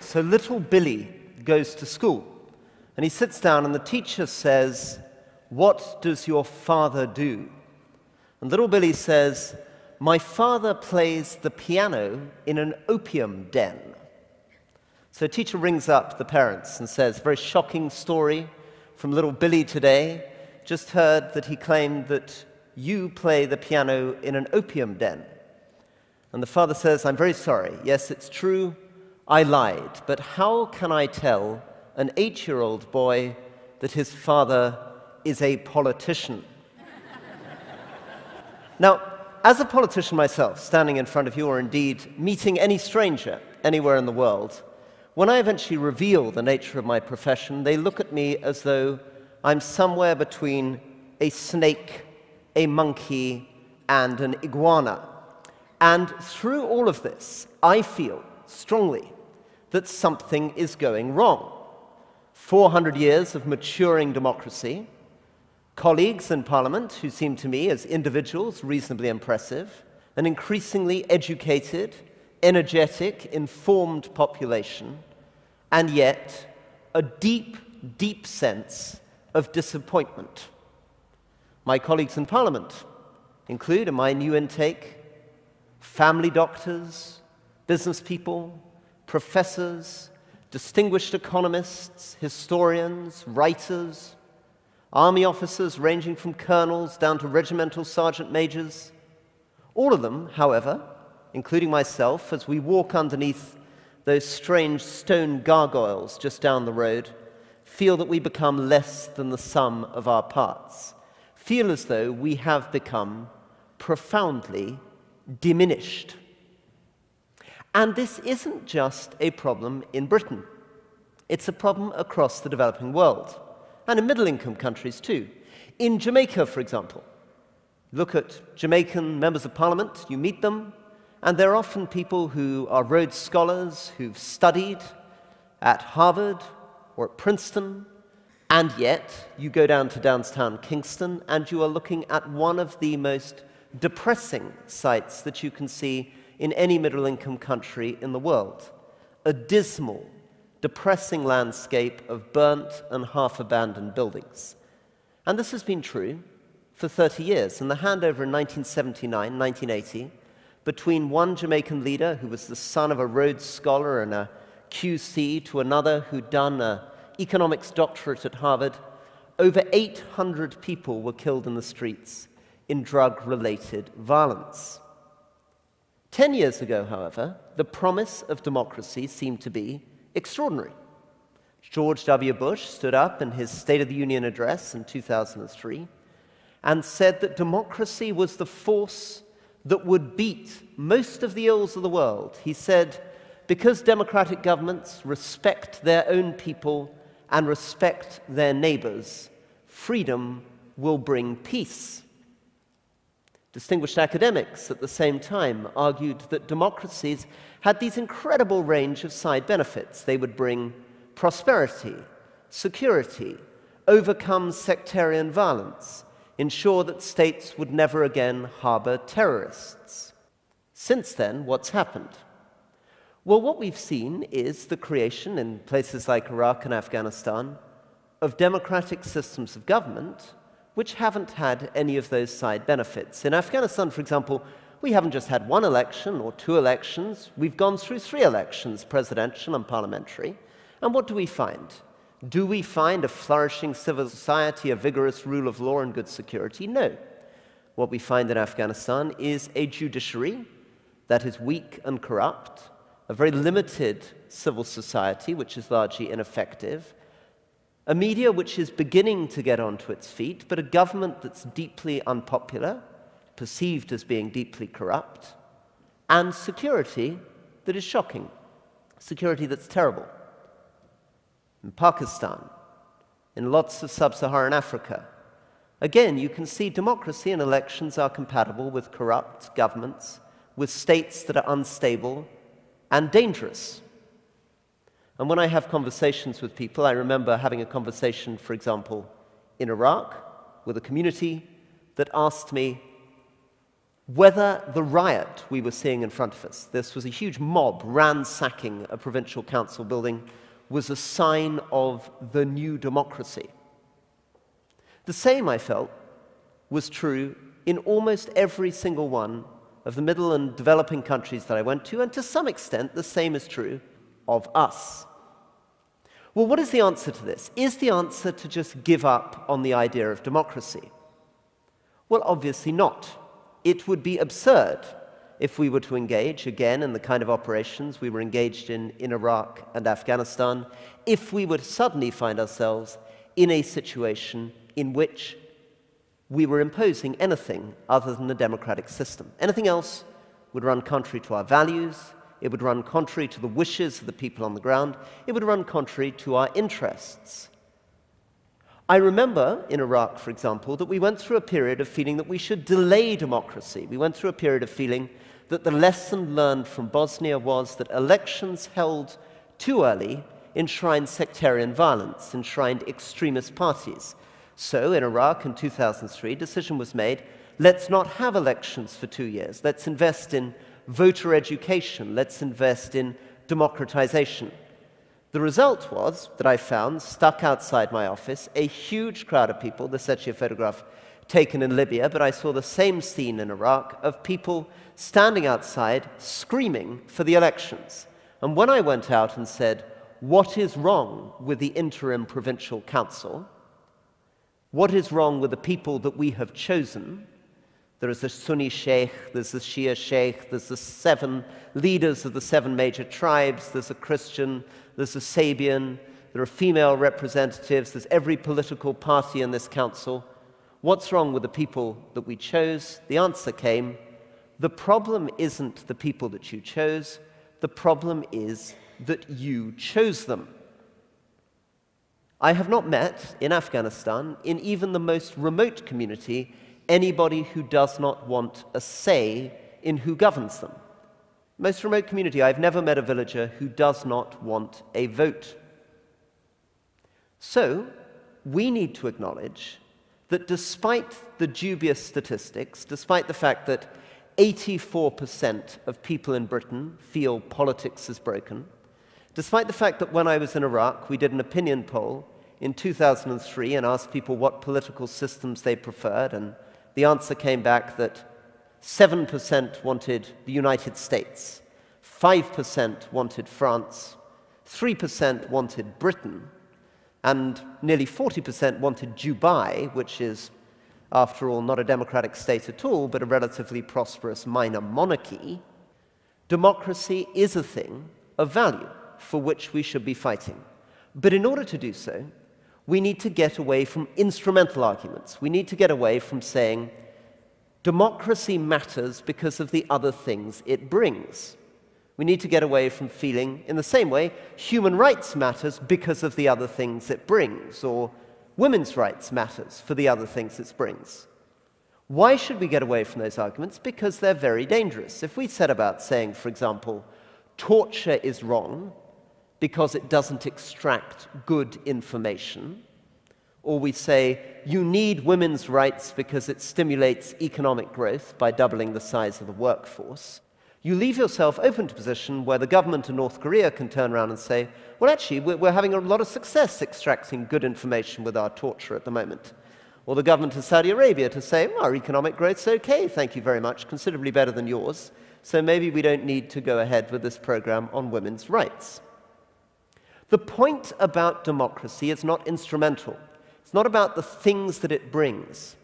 So little Billy goes to school, and he sits down, and the teacher says, "What does your father do?" And little Billy says, "My father plays the piano in an opium den." So the teacher rings up the parents and says, "Very shocking story from little Billy today. Just heard that he claimed that you play the piano in an opium den." And the father says, "I'm very sorry. Yes, it's true. I lied. But how can I tell an 8-year-old boy that his father is a politician?" Now, as a politician myself, standing in front of you, or indeed meeting any stranger anywhere in the world, when I eventually reveal the nature of my profession, they look at me as though I'm somewhere between a snake, a monkey, and an iguana. And through all of this, I feel strongly that something is going wrong. 400 years of maturing democracy, colleagues in Parliament who seem to me, as individuals, reasonably impressive, an increasingly educated, energetic, informed population, and yet a deep, deep sense of disappointment. My colleagues in Parliament include, in my new intake, family doctors, business people, professors, distinguished economists, historians, writers, army officers ranging from colonels down to regimental sergeant majors. All of them, however, including myself, as we walk underneath those strange stone gargoyles just down the road, feel that we become less than the sum of our parts, feel as though we have become profoundly diminished. And this isn't just a problem in Britain. It's a problem across the developing world, and in middle-income countries too. In Jamaica, for example, look at Jamaican members of parliament, you meet them, and they're often people who are Rhodes Scholars, who've studied at Harvard or at Princeton, and yet you go down to downtown Kingston and you are looking at one of the most depressing sights that you can see in any middle-income country in the world. A dismal, depressing landscape of burnt and half-abandoned buildings. And this has been true for 30 years. And the handover in 1979, 1980, between one Jamaican leader who was the son of a Rhodes Scholar and a QC to another who'd done an economics doctorate at Harvard, over 800 people were killed in the streets in drug-related violence. 10 years ago, however, the promise of democracy seemed to be extraordinary. George W. Bush stood up in his State of the Union address in 2003 and said that democracy was the force that would beat most of the ills of the world. He said, because democratic governments respect their own people and respect their neighbors, freedom will bring peace. Distinguished academics at the same time argued that democracies had these incredible range of side benefits. They would bring prosperity, security, overcome sectarian violence, ensure that states would never again harbor terrorists. Since then, what's happened? Well, what we've seen is the creation in places like Iraq and Afghanistan of democratic systems of government which haven't had any of those side benefits. In Afghanistan, for example, we haven't just had one election or two elections. We've gone through 3 elections, presidential and parliamentary. And what do we find? Do we find a flourishing civil society, a vigorous rule of law and good security? No. What we find in Afghanistan is a judiciary that is weak and corrupt, a very limited civil society which is largely ineffective, a media which is beginning to get onto its feet, but a government that's deeply unpopular, perceived as being deeply corrupt, and security that is shocking, security that's terrible. In Pakistan, in lots of sub-Saharan Africa, again, you can see democracy and elections are compatible with corrupt governments, with states that are unstable and dangerous. And when I have conversations with people, I remember having a conversation, for example, in Iraq, with a community that asked me, whether the riot we were seeing in front of us, this was a huge mob ransacking a provincial council building, was a sign of the new democracy. The same, I felt, was true in almost every single one of the middle and developing countries that I went to, and to some extent, the same is true of us. Well, what is the answer to this? Is the answer to just give up on the idea of democracy? Well, obviously not. It would be absurd if we were to engage again in the kind of operations we were engaged in Iraq and Afghanistan, if we would suddenly find ourselves in a situation in which we were imposing anything other than a democratic system. Anything else would run contrary to our values, it would run contrary to the wishes of the people on the ground, it would run contrary to our interests. I remember in Iraq, for example, that we went through a period of feeling that we should delay democracy. We went through a period of feeling that the lesson learned from Bosnia was that elections held too early enshrined sectarian violence, enshrined extremist parties. So in Iraq in 2003, a decision was made, let's not have elections for 2 years. Let's invest in voter education. Let's invest in democratization. The result was that I found, stuck outside my office, a huge crowd of people. This is actually a photograph taken in Libya, but I saw the same scene in Iraq of people standing outside screaming for the elections. And when I went out and said, what is wrong with the interim provincial council? What is wrong with the people that we have chosen? There is a Sunni sheikh, there's a Shia sheikh, there's the 7 leaders of the 7 major tribes, there's a Christian, there's a Sabian, there are female representatives, there's every political party in this council. What's wrong with the people that we chose? The answer came, the problem isn't the people that you chose, the problem is that you chose them. I have not met in Afghanistan, in even the most remote community, anybody who does not want a say in who governs them. Most remote community, I've never met a villager who does not want a vote. So, we need to acknowledge that despite the dubious statistics, despite the fact that 84% of people in Britain feel politics is broken, despite the fact that when I was in Iraq, we did an opinion poll in 2003 and asked people what political systems they preferred, and the answer came back that 7% wanted the United States, 5% wanted France, 3% wanted Britain, and nearly 40% wanted Dubai, which is, after all, not a democratic state at all, but a relatively prosperous minor monarchy. Democracy is a thing of value for which we should be fighting. But in order to do so, we need to get away from instrumental arguments. We need to get away from saying, democracy matters because of the other things it brings. We need to get away from feeling, in the same way, human rights matters because of the other things it brings, or women's rights matters for the other things it brings. Why should we get away from those arguments? Because they're very dangerous. If we set about saying, for example, torture is wrong because it doesn't extract good information, or we say you need women's rights because it stimulates economic growth by doubling the size of the workforce, you leave yourself open to a position where the government of North Korea can turn around and say, well, actually, we're having a lot of success extracting good information with our torture at the moment. Or the government of Saudi Arabia to say, well, our economic growth's okay, thank you very much, considerably better than yours, so maybe we don't need to go ahead with this program on women's rights. The point about democracy is not instrumental. It's not about the things that it brings.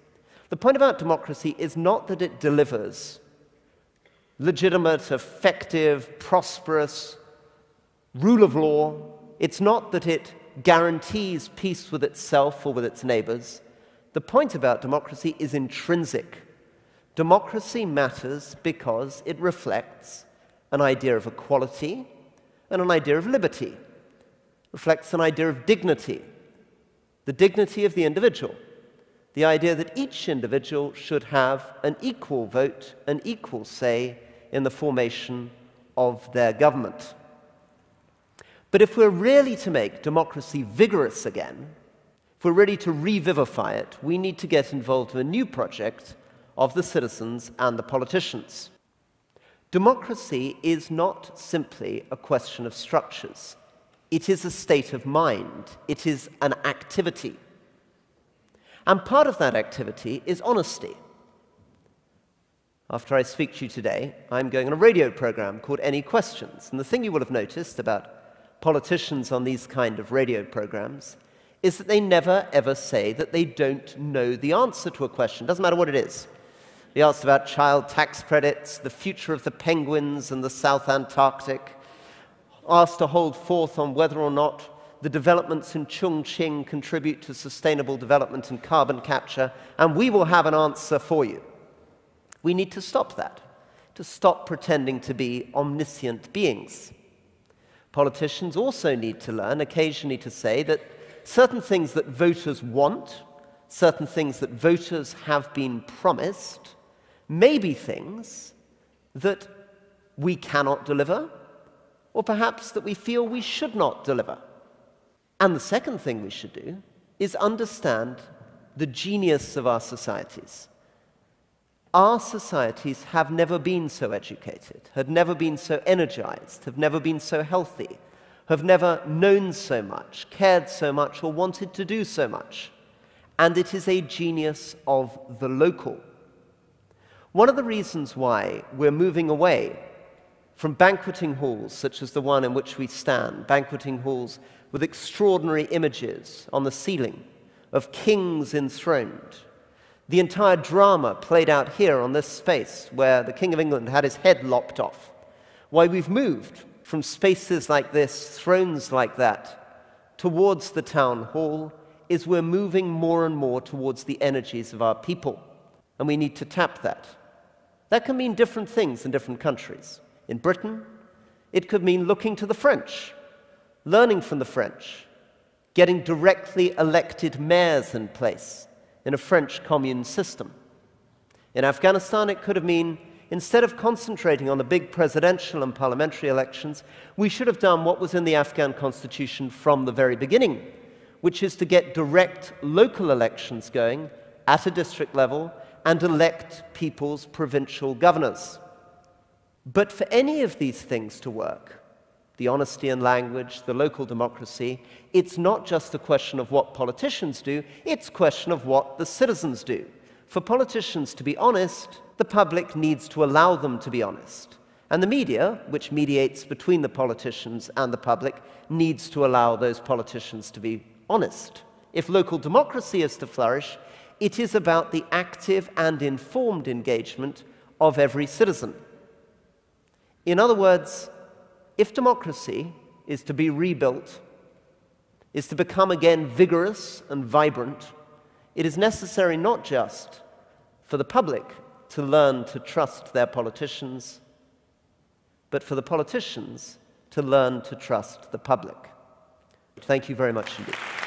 The point about democracy is not that it delivers legitimate, effective, prosperous rule of law. It's not that it guarantees peace with itself or with its neighbors. The point about democracy is intrinsic. Democracy matters because it reflects an idea of equality and an idea of liberty. Reflects an idea of dignity, the dignity of the individual, the idea that each individual should have an equal vote, an equal say in the formation of their government. But if we're really to make democracy vigorous again, if we're ready to revivify it, we need to get involved in a new project of the citizens and the politicians. Democracy is not simply a question of structures. It is a state of mind. It is an activity. And part of that activity is honesty. After I speak to you today, I'm going on a radio program called Any Questions. And the thing you will have noticed about politicians on these kind of radio programs is that they never, ever say that they don't know the answer to a question. Doesn't matter what it is. They asked about child tax credits, the future of the penguins in the South Antarctic, asked to hold forth on whether or not the developments in Chongqing contribute to sustainable development and carbon capture, and we will have an answer for you. We need to stop that, to stop pretending to be omniscient beings. Politicians also need to learn occasionally to say that certain things that voters want, certain things that voters have been promised, may be things that we cannot deliver, or perhaps that we feel we should not deliver. And the second thing we should do is understand the genius of our societies. Our societies have never been so educated, have never been so energized, have never been so healthy, have never known so much, cared so much, or wanted to do so much. And it is a genius of the local. One of the reasons why we're moving away from banqueting halls such as the one in which we stand, banqueting halls with extraordinary images on the ceiling of kings enthroned, the entire drama played out here on this space where the King of England had his head lopped off, why we've moved from spaces like this, thrones like that, towards the town hall, is we're moving more and more towards the energies of our people, and we need to tap that. That can mean different things in different countries. In Britain, it could mean looking to the French, learning from the French, getting directly elected mayors in place in a French commune system. In Afghanistan, it could have mean, instead of concentrating on the big presidential and parliamentary elections, we should have done what was in the Afghan constitution from the very beginning, which is to get direct local elections going at a district level and elect people's provincial governors. But for any of these things to work, the honesty in language, the local democracy, it's not just a question of what politicians do, it's a question of what the citizens do. For politicians to be honest, the public needs to allow them to be honest. And the media, which mediates between the politicians and the public, needs to allow those politicians to be honest. If local democracy is to flourish, it is about the active and informed engagement of every citizen. In other words, if democracy is to be rebuilt, is to become again vigorous and vibrant, it is necessary not just for the public to learn to trust their politicians, but for the politicians to learn to trust the public. Thank you very much indeed.